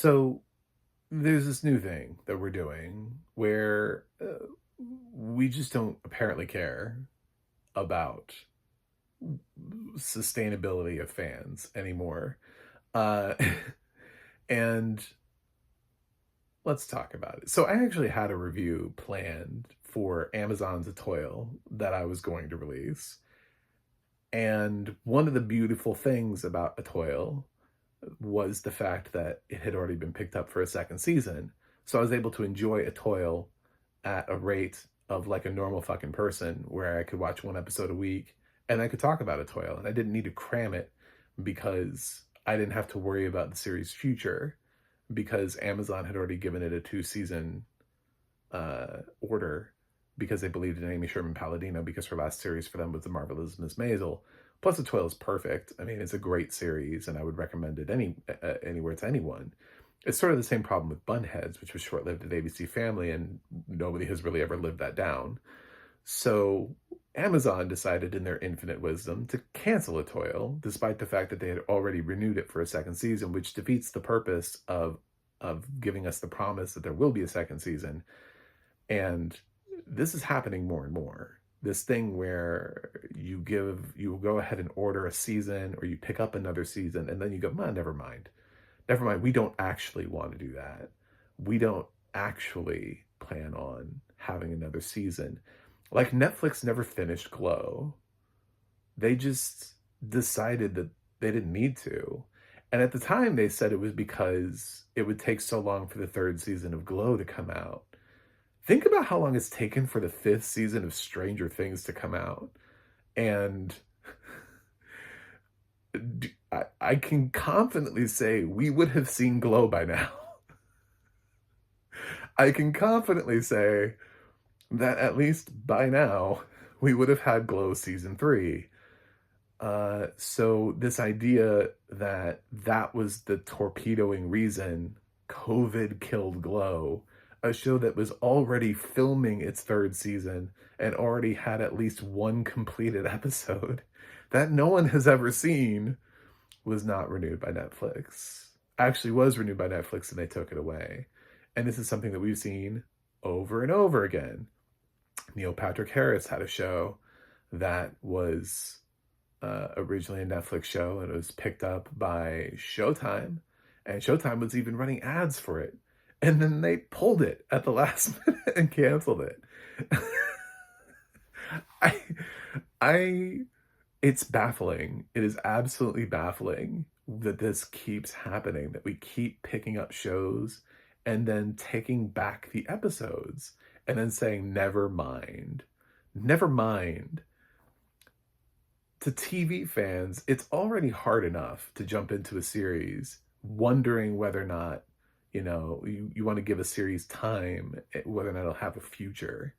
So there's this new thing that we're doing where we just don't apparently care about sustainability of fans anymore. Uh, and let's talk about it. So I actually had a review planned for Amazon's Etoile that I was going to release. And one of the beautiful things about Etoile was the fact that it had already been picked up for a second season. So I was able to enjoy Etoile at a rate of like a normal fucking person where I could watch one episode a week and I could talk about Etoile and I didn't need to cram it because I didn't have to worry about the series' future because Amazon had already given it a two-season order because they believed in Amy Sherman Palladino because her last series for them was The Marvelous Miss Maisel. Plus, The Toil is perfect. I mean, it's a great series, and I would recommend it anywhere to anyone. It's sort of the same problem with Bunheads, which was short-lived at ABC Family, and nobody has really ever lived that down. So Amazon decided in their infinite wisdom to cancel A Toil, despite the fact that they had already renewed it for a second season, which defeats the purpose of giving us the promise that there will be a second season. And this is happening more and more. This thing where you go ahead and order a season or you pick up another season and then you go, man, never mind. Never mind. We don't actually want to do that. We don't actually plan on having another season. Like Netflix never finished Glow. They just decided that they didn't need to. And at the time they said it was because it would take so long for the third season of Glow to come out. Think about how long it's taken for the fifth season of Stranger Things to come out. And I can confidently say we would have seen Glow by now. I can confidently say that at least by now we would have had Glow season 3. So this idea that that was the torpedoing reason COVID killed Glow, a show that was already filming its third season and already had at least one completed episode that no one has ever seen, was not renewed by Netflix. Actually was renewed by Netflix and they took it away. And this is something that we've seen over and over again. Neil Patrick Harris had a show that was originally a Netflix show and it was picked up by Showtime, and Showtime was even running ads for it. And then they pulled it at the last minute and canceled it. I, I, it's baffling. It is absolutely baffling that this keeps happening, that we keep picking up shows and then taking back the episodes and then saying, never mind. Never mind. To TV fans, it's already hard enough to jump into a series wondering whether or not, you want to give a series time, whether or not it'll have a future.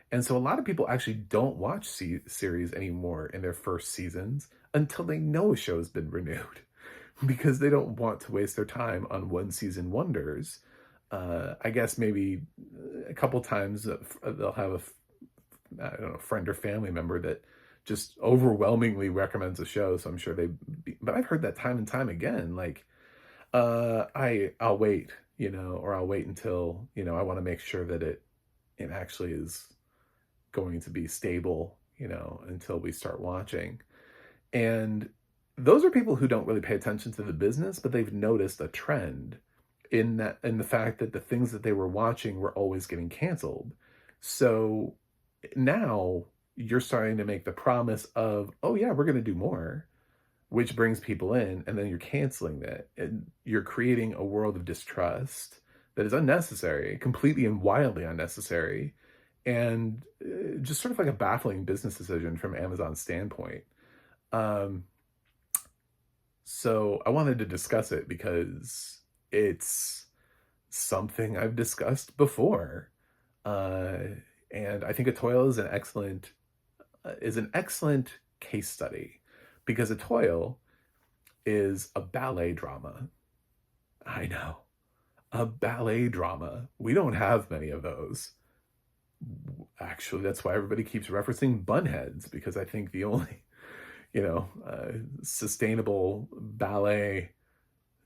And so a lot of people actually don't watch series anymore in their first seasons until they know a show's been renewed because they don't want to waste their time on one season wonders. I guess maybe a couple times they'll have I don't know, friend or family member that just overwhelmingly recommends a show. So I'm sure but I've heard that time and time again. Like, I'll wait, or I'll wait until, I want to make sure that it actually is going to be stable, until we start watching. And those are people who don't really pay attention to the business, but they've noticed a trend in the fact that the things that they were watching were always getting canceled. So now you're starting to make the promise of, oh yeah, we're going to do more, which brings people in, and then you're canceling that. And you're creating a world of distrust that is unnecessary, completely and wildly unnecessary, and just sort of like a baffling business decision from Amazon's standpoint. So I wanted to discuss it because it's something I've discussed before. And I think Etoile is an excellent case study because Etoile is a ballet drama. I know, a ballet drama. We don't have many of those. Actually, that's why everybody keeps referencing Bunheads, because I think the only, sustainable ballet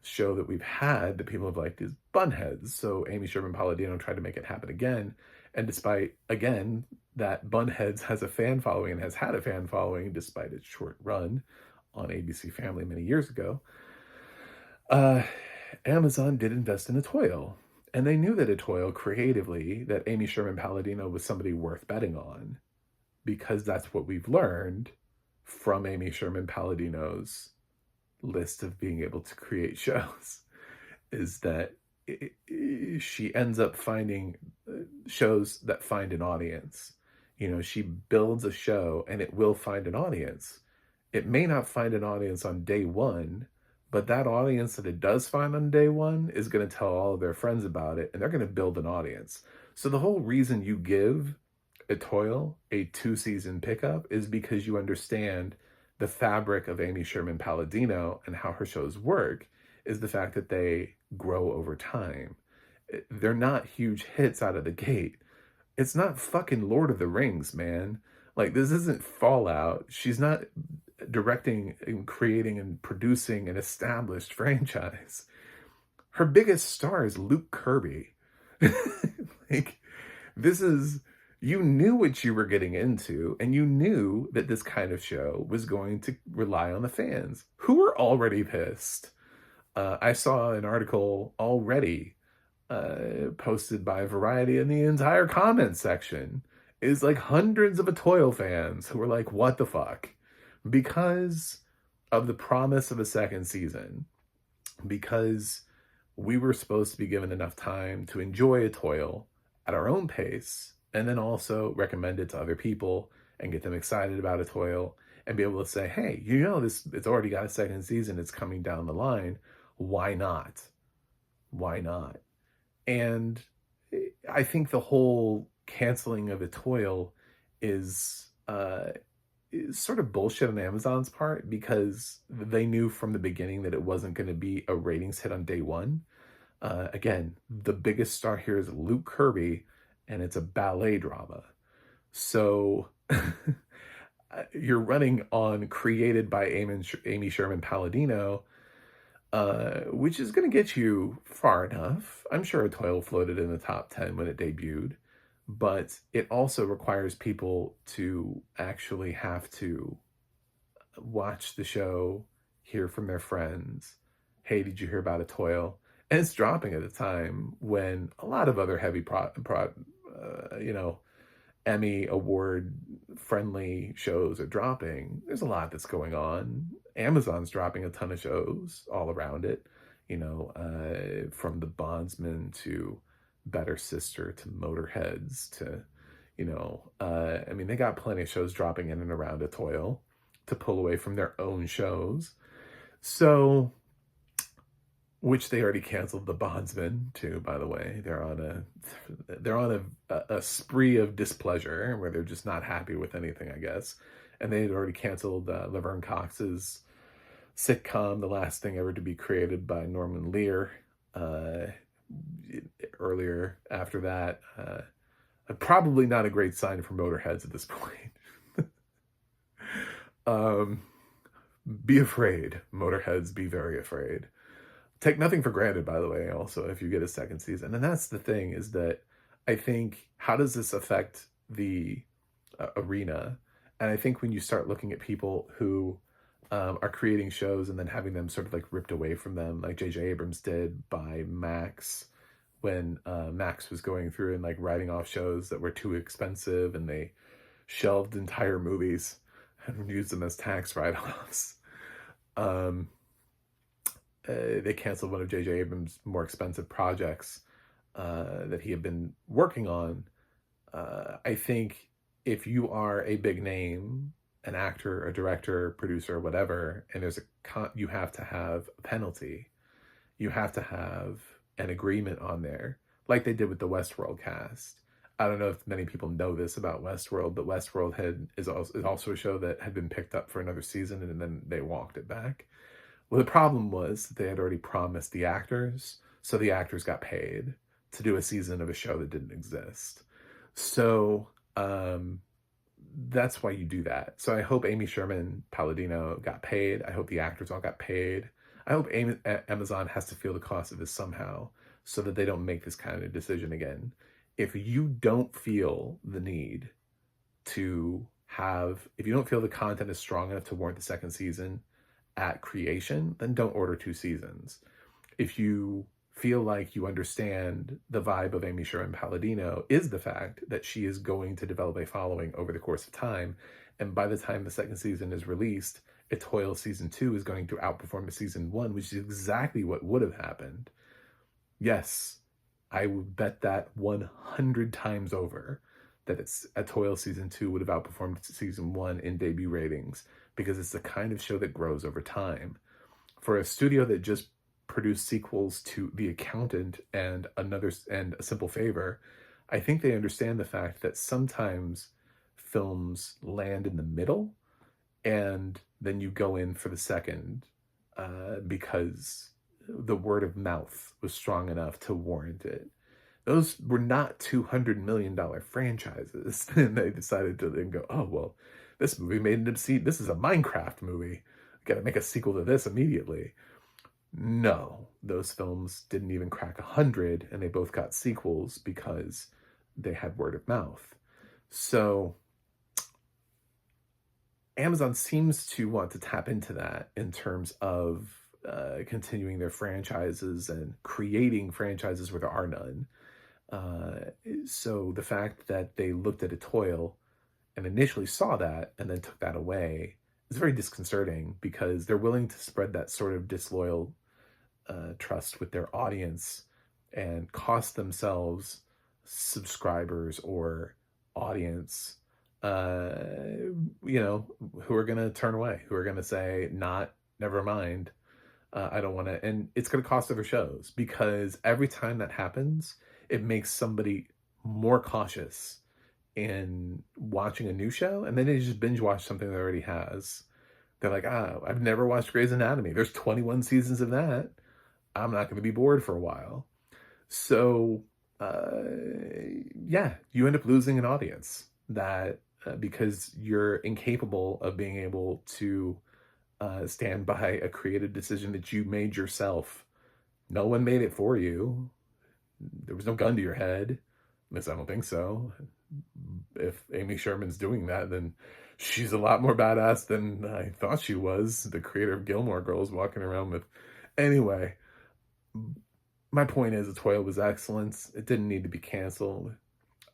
show that we've had that people have liked is Bunheads. So Amy Sherman Palladino tried to make it happen again. And despite, again, that Bunheads has a fan following and has had a fan following despite its short run on ABC Family many years ago, uh, Amazon did invest in Etoile. And they knew that Etoile creatively, that Amy Sherman Palladino was somebody worth betting on, because that's what we've learned from Amy Sherman Palladino's list of being able to create shows, is that she ends up finding shows that find an audience. You know, she builds a show and it will find an audience. It may not find an audience on day one, but that audience that it does find on day one is going to tell all of their friends about it, and they're going to build an audience. So the whole reason you give Etoile a 2-season pickup is because you understand the fabric of Amy Sherman Palladino and how her shows work is the fact that they grow over time. They're not huge hits out of the gate. It's not fucking Lord of the Rings, man. Like, this isn't Fallout. She's not directing and creating and producing an established franchise. Her biggest star is Luke Kirby. Like, this is, you knew what you were getting into, and you knew that this kind of show was going to rely on the fans, who were already pissed. I saw an article already posted by Variety, and the entire comment section is like hundreds of Etoile fans who were like, what the fuck? Because of the promise of a second season, because we were supposed to be given enough time to enjoy Etoile at our own pace, and then also recommend it to other people and get them excited about Etoile and be able to say, hey, you know, it's already got a second season, it's coming down the line. Why not? Why not? And I think the whole canceling of Etoile is sort of bullshit on Amazon's part, because they knew from the beginning that it wasn't going to be a ratings hit on day one. Again, the biggest star here is Luke Kirby, and it's a ballet drama. So you're running on created by Amy Sherman Palladino, which is going to get you far enough. I'm sure Etoile floated in the top 10 when it debuted, but it also requires people to actually have to watch the show, hear from their friends. Hey, did you hear about Etoile? And it's dropping at a time when a lot of other heavy Emmy award friendly shows are dropping. There's a lot that's going on. Amazon's dropping a ton of shows all around it, from The Bondsman to Better Sister to Motorheads to, they got plenty of shows dropping in and around Etoile to pull away from their own shows. So, which they already canceled The Bondsman too, by the way. They're on a spree of displeasure where they're just not happy with anything, I guess. And they had already canceled Laverne Cox's sitcom, The Last Thing Ever to Be Created by Norman Lear. Earlier after that, probably not a great sign for Motorheads at this point. Be afraid, Motorheads, be very afraid. Take nothing for granted, by the way, also, if you get a second season. And that's the thing, is that I think, how does this affect the arena? And I think when you start looking at people who are creating shows and then having them sort of like ripped away from them, like J.J. Abrams did by Max, when Max was going through and like writing off shows that were too expensive, and they shelved entire movies and used them as tax write-offs. They canceled one of J.J. Abrams' more expensive projects that he had been working on. I think if you are a big name, an actor, a director, producer, whatever, and there's you have to have a penalty. You have to have an agreement on there, like they did with the Westworld cast. I don't know if many people know this about Westworld, but Westworld is also a show that had been picked up for another season, and then they walked it back. Well, the problem was that they had already promised the actors, so the actors got paid to do a season of a show that didn't exist. So that's why you do that. So I hope Amy Sherman Palladino got paid. I hope the actors all got paid. I hope Amazon has to feel the cost of this somehow so that they don't make this kind of decision again. If you don't feel the need if you don't feel the content is strong enough to warrant the second season at creation, then don't order 2 seasons. If you feel like you understand the vibe of Amy Sherman Palladino is the fact that she is going to develop a following over the course of time, and by the time the second season is released, Etoile season 2 is going to outperform the season 1, which is exactly what would have happened. Yes, I would bet that 100 times over that Etoile season 2 would have outperformed season 1 in debut ratings, because it's the kind of show that grows over time. For a studio that just produced sequels to The Accountant and A Simple Favor, I think they understand the fact that sometimes films land in the middle and then you go in for the second because the word of mouth was strong enough to warrant it. Those were not $200 million franchises. And they decided to then go, oh, well, this movie made an obscene, this is a Minecraft movie. Got to make a sequel to this immediately. No, those films didn't even crack 100, and they both got sequels because they had word of mouth. So Amazon seems to want to tap into that in terms of continuing their franchises and creating franchises where there are none. So the fact that they looked at Etoile and initially saw that and then took that away is very disconcerting, because they're willing to spread that sort of disloyal trust with their audience and cost themselves subscribers or audience, who are going to turn away, who are going to say, never mind. I don't want to, and it's going to cost other shows, because every time that happens, it makes somebody more cautious in watching a new show, and then they just binge watch something that already has. They're like, I've never watched Grey's Anatomy. There's 21 seasons of that. I'm not going to be bored for a while. So, you end up losing an audience that because you're incapable of being able to stand by a creative decision that you made yourself. No one made it for you. There was no gun to your head. At least I don't think so. If Amy Sherman's doing that, then she's a lot more badass than I thought she was. The creator of Gilmore Girls walking around with... Anyway, my point is, Etoile was excellent. It didn't need to be canceled.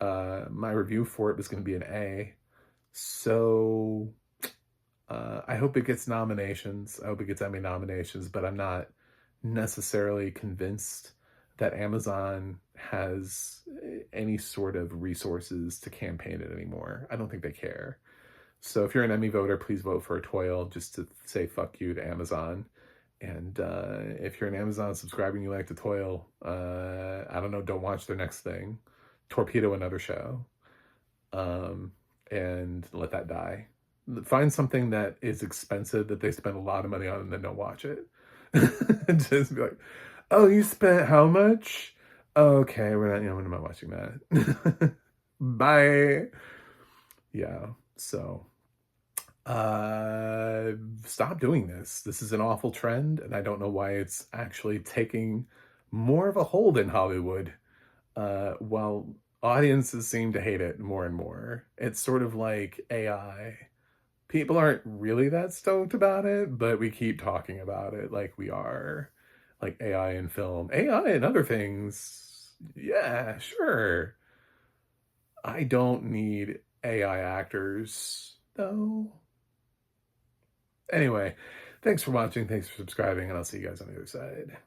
My review for it was going to be an A. So I hope it gets nominations. I hope it gets Emmy nominations, but I'm not necessarily convinced that Amazon has any sort of resources to campaign it anymore. I don't think they care. So if you're an Emmy voter, please vote for Etoile, just to say fuck you to Amazon. And if you're an Amazon subscriber and you like Etoile, I don't know, don't watch their next thing. Torpedo another show. And let that die. Find something that is expensive that they spend a lot of money on, and then don't watch it. Just be like, oh, you spent how much? Okay, we're not watching that. Bye. Yeah, so stop doing this. This is an awful trend, and I don't know why it's actually taking more of a hold in Hollywood, while audiences seem to hate it more and more. It's sort of like AI. People aren't really that stoked about it, but we keep talking about it like we are. Like AI in film. AI and other things. Yeah, sure. I don't need AI actors, though. Anyway, thanks for watching. Thanks for subscribing, and I'll see you guys on the other side.